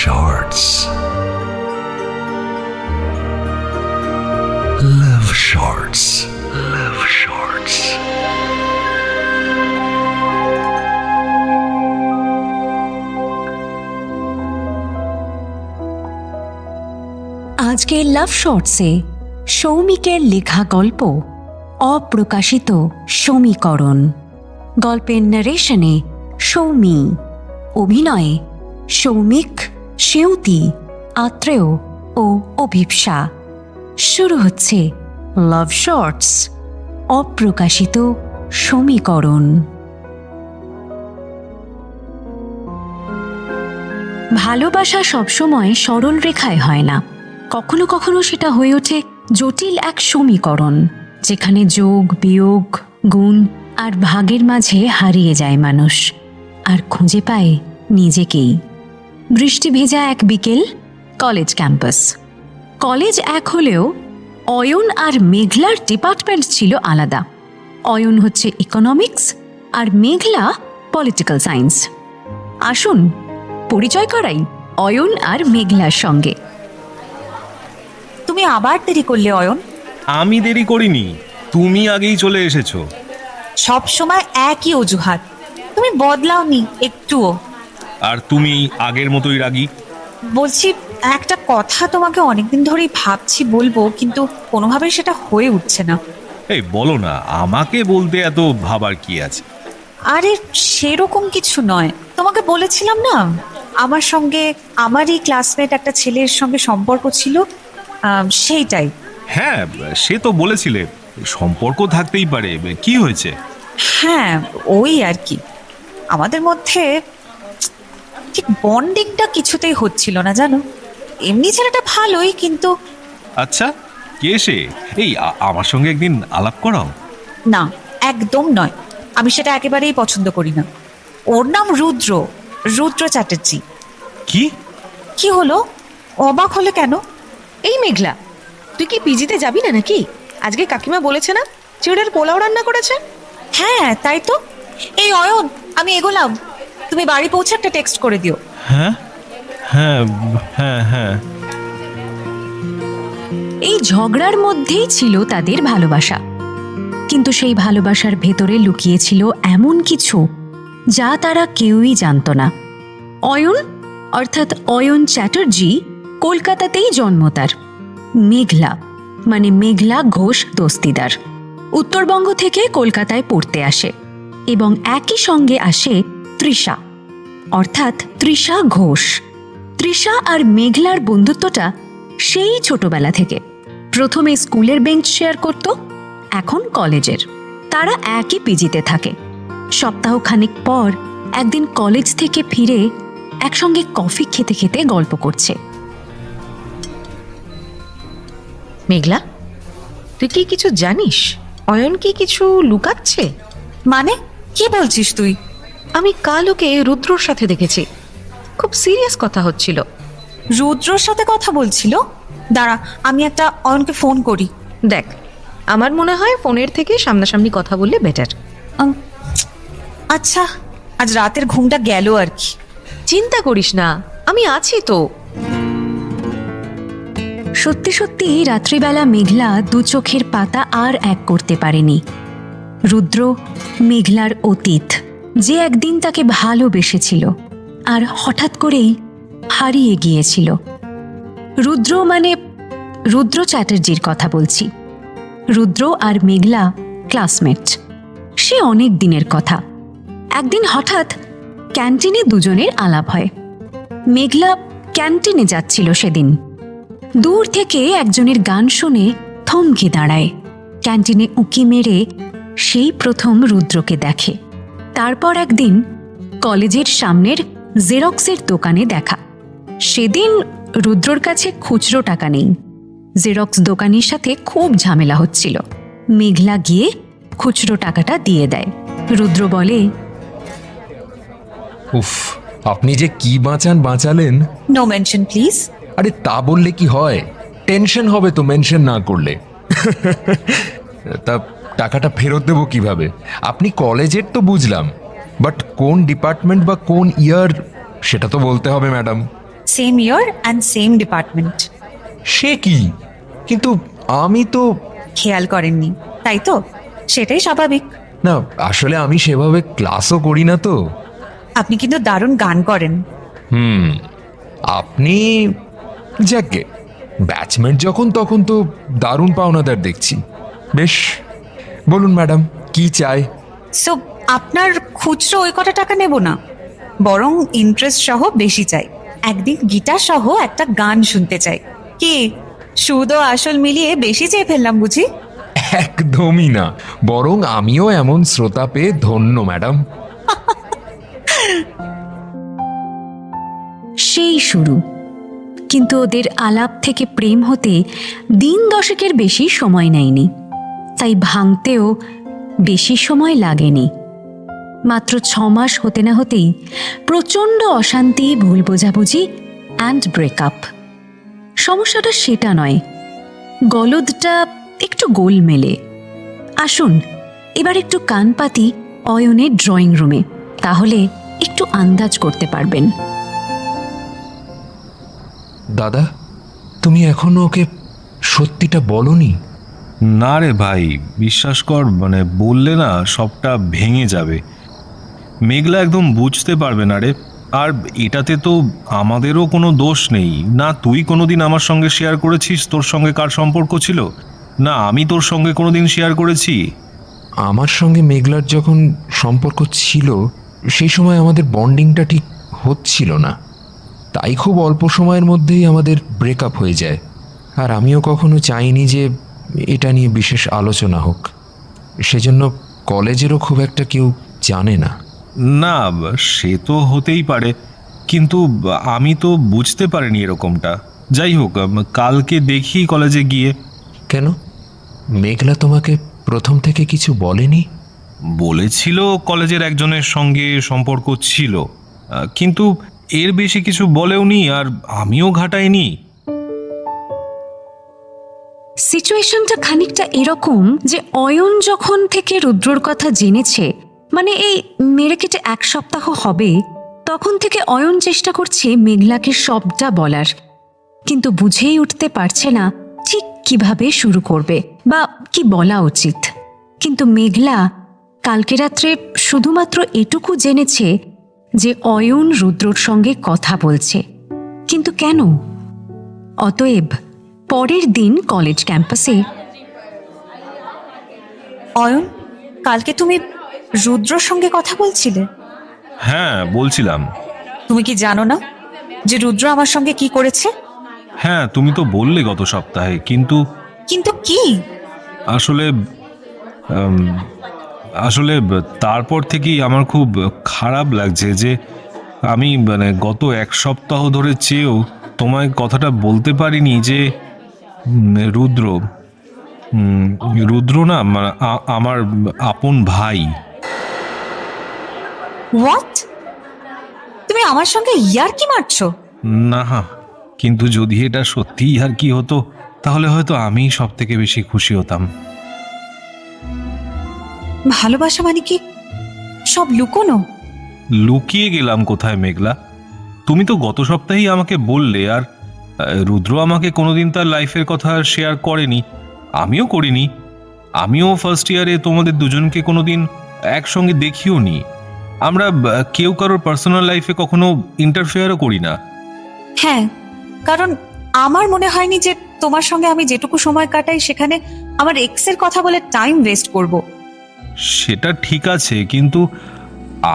Shorts, লাভ shorts, লাভ shorts. আজকের লাভ শর্টসে সৌমিকের লেখা গল্প অপ্রকাশিত সমীকরণ। গল্পের নারেশনে সৌমি, অভিনয়ে সৌমিক, সেউতি, আত্রেয় ও অভিপ্সা। শুরু হচ্ছে লাভ শর্টস অপ্রকাশিত সমীকরণ। ভালোবাসা সবসময় সরল রেখায় হয় না, কখনো কখনো সেটা হয়ে ওঠে জটিল এক সমীকরণ, যেখানে যোগ বিয়োগ গুণ আর ভাগের মাঝে হারিয়ে যায় মানুষ আর খুঁজে পায় নিজেকেই। বৃষ্টি ভেজা এক বিকেল, কলেজ ক্যাম্পাস। কলেজ এক হলেও অয়ন আর মেঘলার ডিপার্টমেন্ট ছিল আলাদা। অয়ন হচ্ছে ইকোনমিক্স আর মেঘলা পলিটিক্যাল সায়েন্স। আসুন পরিচয় করাই অয়ন আর মেঘলার সঙ্গে। তুমি আবার দেরি করলে অয়ন। আমি দেরি করিনি, তুমি আগেই চলে এসেছো। সব সময় একই অজুহাত, তুমি বদলাওনি একটুও। আর তুমি আগের মতোই রাগী। বলছি, একটা কথা তোমাকে অনেকদিন ধরেই ভাবছি বলবো, কিন্তু কোনোভাবেই সেটা হয়ে উঠছে না। এই বলো না, আমাকে বলতে এত ভাবার কি আছে? আরে সেরকম কিছু নয়, তোমাকে বলেছিলাম না আমার সঙ্গে আমারই ক্লাসমেট একটা ছেলের সঙ্গে সম্পর্ক ছিল, সেইটাই। হ্যাঁ, সে তো বলেছিলে। সম্পর্ক থাকতেই পারে, কি হয়েছে? হ্যাঁ, ওই আর কি, আমাদের মধ্যে ঠিক বন্ডিংটা কিছুতেই হচ্ছিল না জানো। এমনি ছেলেটা ভালোই, কিন্তু আচ্ছা, কে সে? এই আমার সঙ্গে একদিন আলাপ করাও। না, একদম নয়, আমি সেটা একেবারেই পছন্দ করি না। ওর নাম রুদ্র, রুদ্র চ্যাটার্জি। কি? কি হলো, অবাক হলে কেন? এই মেঘলা, তুই কি পিজিতে যাবি না নাকি? আজকে কাকিমা বলেছে না চিড়ের পোলাও রান্না করেছে? হ্যাঁ তাই তো। এই অয়ন, আমি এগোলাম, তুমি বাড়ি পৌঁছে একটা টেক্সট করে দিও। হ্যাঁ হ্যাঁ হ্যাঁ হ্যাঁ। এই ঝগড়ার মধ্যেই ছিল তাদের ভালোবাসা, কিন্তু সেই ভালোবাসার ভেতরে লুকিয়েছিল এমন কিছু যা তারা কেউই জানত না। অয়ন অর্থাৎ অয়ন চ্যাটার্জি কলকাতাতেই জন্ম তার। মেঘলা মানে মেঘলা ঘোষ দস্তিদার উত্তরবঙ্গ থেকে কলকাতায় পড়তে আসে, এবং একই সঙ্গে আসে তৃষা অর্থাৎ তৃষা ঘোষ। তৃষা আর মেঘলার বন্ধুত্বটা সেই ছোটবেলা থেকে। প্রথমে স্কুলের বেঞ্চ শেয়ার করত, এখন কলেজের। তারা একই পিজিতে থাকে। সপ্তাহখানেক পর একদিন কলেজ থেকে ফিরে একসঙ্গে কফি খেতে খেতে গল্প করছে। মেঘলা, তুই কি কিছু জানিস? অয়ন কি কিছু লুকাচ্ছে? মানে কি বলছিস তুই? আমি কাল ওকে রুদ্রর সাথে দেখেছি, খুব সিরিয়াস কথা হচ্ছিল। রুদ্রর সাথে কথা বলছিল? দাঁড়া, আমি একটা অয়নকে ফোন করি। দেখ, আমার মনে হয় ফোনের থেকে সামনাসামনি কথা বললে বেটার। আচ্ছা, আজ রাতের ঘুমটা গেল আর কি। চিন্তা করিস না, আমি আছি তো। সত্যি সত্যি রাত্রিবেলা মেঘলা দু চোখের পাতা আর এক করতে পারেনি। রুদ্র মেঘলার অতীত, যে একদিন তাকে ভালোবেসেছিল আর হঠাৎ করেই হারিয়ে গিয়েছিল। রুদ্র মানে রুদ্র চ্যাটার্জির কথা বলছি। রুদ্র আর মেঘলা ক্লাসমেট, সে অনেক দিনের কথা। একদিন হঠাৎ ক্যান্টিনে দুজনের আলাপ হয়। মেঘলা ক্যান্টিনে যাচ্ছিল সেদিন। দূর থেকে একজনের গান শুনে থমকে দাঁড়ায়। ক্যান্টিনে উঁকি মেরে সেই প্রথম রুদ্রকে দেখে। তারপর একদিন কলেজের সামনের জেরক্সের দোকানে দেখা। সেদিন রুদ্রর কাছে খুচরো টাকা নেই। জেরক্স দোকানির সাথে খুব ঝামেলা হচ্ছিল। মেঘলা গিয়ে খুচরো টাকাটা দিয়ে দেয়। রুদ্র বলে, উফ, আপনি যে কি বাঁচালেন। No mention please. আরে তা বললে কি হয়, টেনশন হবে তো মেনশন না করলে। তা টাকাটা ফেরত দেবো কিভাবে? আপনি কলেজের তো বুঝলাম, বাট কোন ডিপার্টমেন্ট বা কোন ইয়ার সেটা তো বলতে হবে madam. Same year and same department. সে কি? কিন্তু আমি তো খেয়াল করেননি তাই তো? সেটাই স্বাভাবিক। না, আসলে আমি সেভাবে ক্লাসও করি না তো। আপনি কিন্তু দারুণ গান করেন। আপনি যাকে ব্যাচমেট যখন তখন তো দারুণ পাওনাদার দেখছি। বেশ, বলুন ম্যাডাম, কি চাই? সো আপনার খুচরো ওই কটা টাকা নেব না, বরং ইন্টারেস্ট সহ বেশি চাই। একদিন গিটার সহ একটা গান শুনতে চাই। কি সুদ ও আসল মিলিয়ে বেশি চেয়ে ফেললাম বুঝি? একদমই না, বরং আমিও এমন শ্রোতা পেয়ে ধন্য ম্যাডাম। সেই শুরু। কিন্তু ওদের আলাপ থেকে প্রেম হতে দিন দশেকের বেশি সময় নেয়নি, তাই ভাঙতেও বেশি সময় লাগেনি। মাত্র 6 মাস হতে না হতেই প্রচণ্ড অশান্তি, ভুল বোঝাবুঝি অ্যান্ড ব্রেকআপ। সমস্যাটা সেটা নয়, গলদটা একটু গোলমেলে। আসুন এবার একটু কান পাতি অয়নের ড্রয়িং রুমে, তাহলে একটু আন্দাজ করতে পারবেন। দাদা, তুমি এখনো ওকে সত্যিটা বলনি? না রে ভাই, বিশ্বাস কর, মানে বললে না সবটা ভেঙে যাবে। মেঘলা একদম বুঝতে পারবে না রে। আর এটাতে তো আমাদেরও কোনো দোষ নেই। না তুই কোনোদিন আমার সঙ্গে শেয়ার করেছিস তোর সঙ্গে কার সম্পর্ক ছিল, না আমি তোর সঙ্গে কোনোদিন শেয়ার করেছি। আমার সঙ্গে মেঘলার যখন সম্পর্ক ছিল সেই সময় আমাদের বন্ডিংটা ঠিক হচ্ছিল না, তাই খুব অল্প সময়ের মধ্যেই আমাদের ব্রেকআপ হয়ে যায়। আর আমিও কখনো চাইনি যে এটা নিয়ে বিশেষ আলোচনা হোক, সেজন্য কলেজেরও খুব একটা কেউ জানে না। না সে তো হতেই পারে, কিন্তু আমি তো বুঝতে পারিনি এরকমটা। যাই হোক, কালকে দেখি কলেজে গিয়ে। কেন, মেঘলা তোমাকে প্রথম থেকে কিছু বলেনি? বলেছিল কলেজের একজনের সঙ্গে সম্পর্ক ছিল, কিন্তু এর বেশি কিছু বলেওনি, আর আমিও ঘাটাইনি। সিচুয়েশনটা খানিকটা এরকম যে অয়ন যখন থেকে রুদ্রর কথা জেনেছে, মানে এই মেরে কেটে 1 সপ্তাহ হবে, তখন থেকে অয়ন চেষ্টা করছে মেঘলাকে সবটা বলার, কিন্তু বুঝেই উঠতে পারছে না ঠিক কিভাবে শুরু করবে বা কি বলা উচিত। কিন্তু মেঘলা কালকে রাত্রে শুধুমাত্র এটুকু জেনেছে যে অয়ন রুদ্রর সঙ্গে কথা বলছে, কিন্তু কেন? অতএব পরের দিন কলেজ ক্যাম্পাসে। অয়ন, কালকে তুমি রুদ্রর সঙ্গে কথা বলছিলে? হ্যাঁ বলছিলাম। তুমি কি জানো না যে রুদ্র আমার সঙ্গে কি করেছে? হ্যাঁ তুমি তো বললে গত সপ্তাহে, কিন্তু কিন্তু কি? আসলে আসলে তারপর থেকেই আমার খুব খারাপ লাগছে যে আমি মানে গত 1 সপ্তাহ ধরে চেয়েও তোমায় কথাটা বলতে পারিনি যে রুদ্র রুদ্র না আমার আপন ভাই। হোয়াট? তুমি আমার সঙ্গে ইয়ার্কি মারছো? না, কিন্তু যদি এটা সত্যিই আর কি হতো তাহলে হয়তো আমি সব থেকে বেশি খুশি হতাম। ভালোবাসা মানে কি সব লুকোনো? লুকিয়ে গেলাম কোথায় মেঘলা? তুমি তো গত সপ্তাহেই আমাকে বললে, আর রুদ্র আমাকে কোনোদিন তার লাইফের কথা শেয়ার করেনি, আমিও করিনি। আমিও ফার্স্ট ইয়ারে তোমাদের দুজনকে কোনোদিন একসঙ্গে দেখিও নি। আমরা কেউ কারোর পার্সোনাল লাইফে কখনো ইন্টারফেয়ারও করি না। হ্যাঁ, কারণ আমার মনে হয়নি যে তোমার সঙ্গে আমি যেটুকু সময় কাটাই সেখানে আমার এক্সের কথা বলে টাইম ওয়েস্ট করব। সেটা ঠিক আছে, কিন্তু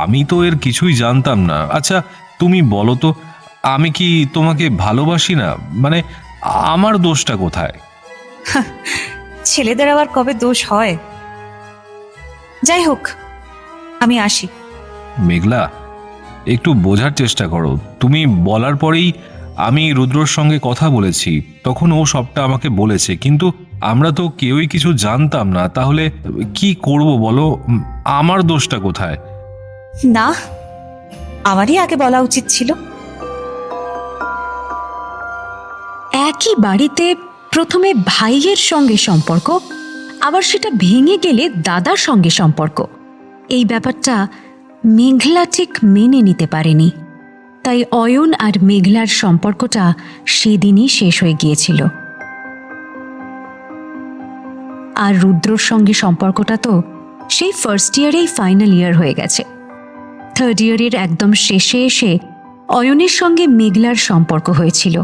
আমি তো এর কিছুই জানতাম না। আচ্ছা তুমি বলো তো, আমি কি তোমাকে ভালোবাসি না? মানে আমার দোষটা কোথায়? ছেলেদের আবার কবে দোষ হয়? যাই হোক, আমি আসি। মেঘলা, একটু বোঝার চেষ্টা করো। তুমি বলার পরেই আমি রুদ্রর সঙ্গে কথা বলেছি, তখন ও সবটা আমাকে বলেছে, কিন্তু আমরা তো কেউই কিছু জানতাম না। তাহলে কি করব বলো? আমার দোষটা কোথায়? না, আমারই আগে বলা উচিত ছিল। একই বাড়িতে প্রথমে ভাইয়ের সঙ্গে সম্পর্ক, আবার সেটা ভেঙে গেলে দাদার সঙ্গে সম্পর্ক। এই ব্যাপারটা মেঘলা ঠিক মেনে নিতে পারেনি, তাই তাই অয়ন আর মেঘলার সম্পর্কটা সেদিনই শেষ হয়ে গিয়েছিল। আর রুদ্রর সঙ্গে সম্পর্কটা তো সেই ফার্স্ট ইয়ারেই ফাইনাল ইয়ার হয়ে গেছে। থার্ড ইয়ারের একদম শেষে এসে অয়নের সঙ্গে মেঘলার সম্পর্ক হয়েছিল।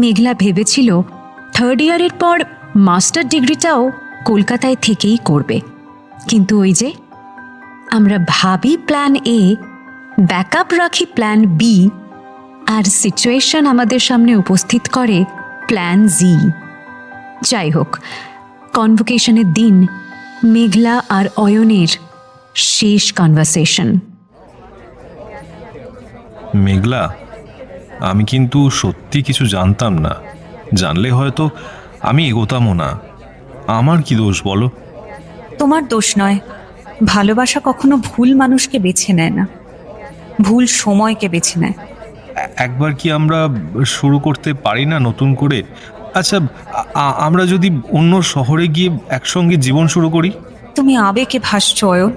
মেঘলা ভেবেছিল থার্ড ইয়ারের পর মাস্টার ডিগ্রিটাও কলকাতায় থেকেই করবে, কিন্তু ওই যে আমরা ভাবি প্ল্যান এ, ব্যাকআপ রাখি প্ল্যান বি, আর সিচুয়েশন আমাদের সামনে উপস্থিত করে প্ল্যান জি। যাই হোক, কনভোকেশনের দিন মেঘলা আর অয়নের শেষ কনভারসেশন। মেঘলা, আমি কিন্তু সত্যি কিছু জানতাম না। জানলে হয়তো আমি এগোতামও না। আমার কি দোষ বলো? তোমার দোষ নয়, ভালোবাসা কখনো ভুল মানুষকে বেছে নেয় না, ভুল সময়কে বেছে নেয়। একবার কি আমরা শুরু করতে পারি না নতুন করে? আচ্ছা, আমরা যদি অন্য শহরে গিয়ে একসঙ্গে জীবন শুরু করি? তুমি আবেগে ভাসছো অয়ন,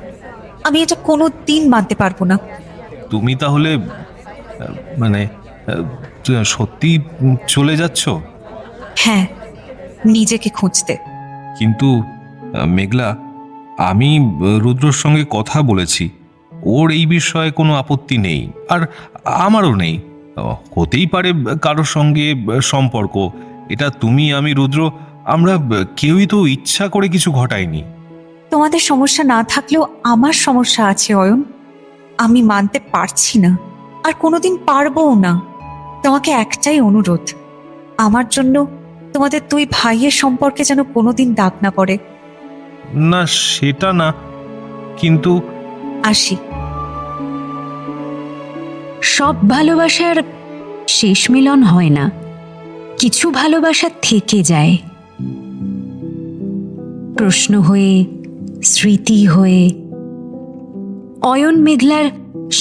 আমি এটা কোনো দিন মানতে পারবো না। তুমি তাহলে মানে সত্যি চলে যাচ্ছ? হ্যাঁ, নিজেকে খুঁজতে। কিন্তু মেঘলা, আমি রুদ্রর সঙ্গে কথা বলেছি, ওর এই বিষয়ে কোনো আপত্তি নেই, আর আমারও নেই। হতেই পারে কারোর সঙ্গে সম্পর্ক, এটা তুমি, আমি, রুদ্র, আমরা কেউই তো ইচ্ছা করে কিছু ঘটাইনি। তোমাদের সমস্যা না থাকলেও আমার সমস্যা আছে অয়ন। আমি মানতে পারছি না, আর কোনোদিন পারবও না। তোমাকে একটাই অনুরোধ, আমার জন্য তোমাদের দুই ভাইয়ের সম্পর্কে যেন কোনোদিন দাগ না পড়ে। না, সেটা না, কিন্তু আসি। সব ভালোবাসার শেষ মিলন হয় না, কিছু ভালোবাসা থেকে যায়, প্রশ্ন হয়ে, স্মৃতি হয়ে। অয়ন মেঘলার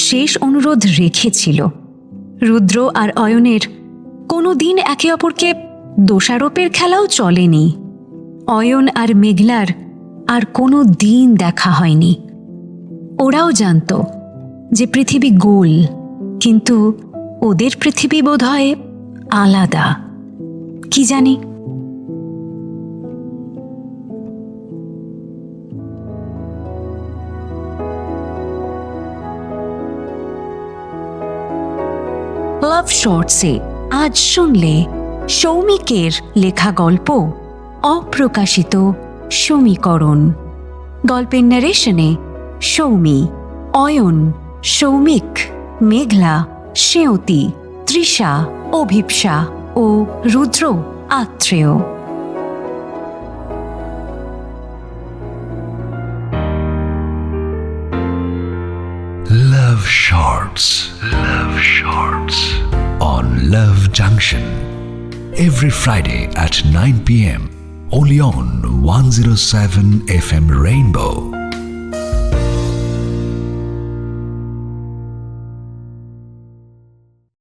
শেষ অনুরোধ রেখেছিল। রুদ্র আর অয়নের কোনো দিন একে অপরকে দোষারোপের খেলাও চলেনি। অয়ন আর মেঘলার আর কোনো দিন দেখা হয়নি। ওরাও জানতো যে পৃথিবী গোল, কিন্তু ওদের পৃথিবী বোধহয় আলাদা, কি জানি। লাভ শর্টসে আজ শুনলে সৌমিকের লেখা গল্প অপ্রকাশিত সমীকরণ। গল্পের ন্যারেশনে সৌমি, অয়ন, সৌমিক, মেঘলা, সেয়তী, তৃষা, অভিপ্সা ও রুদ্র Atreya. Love Shorts. Love Shorts. On Love Junction. Every Friday at 9 p.m. Only on 107 FM Rainbow.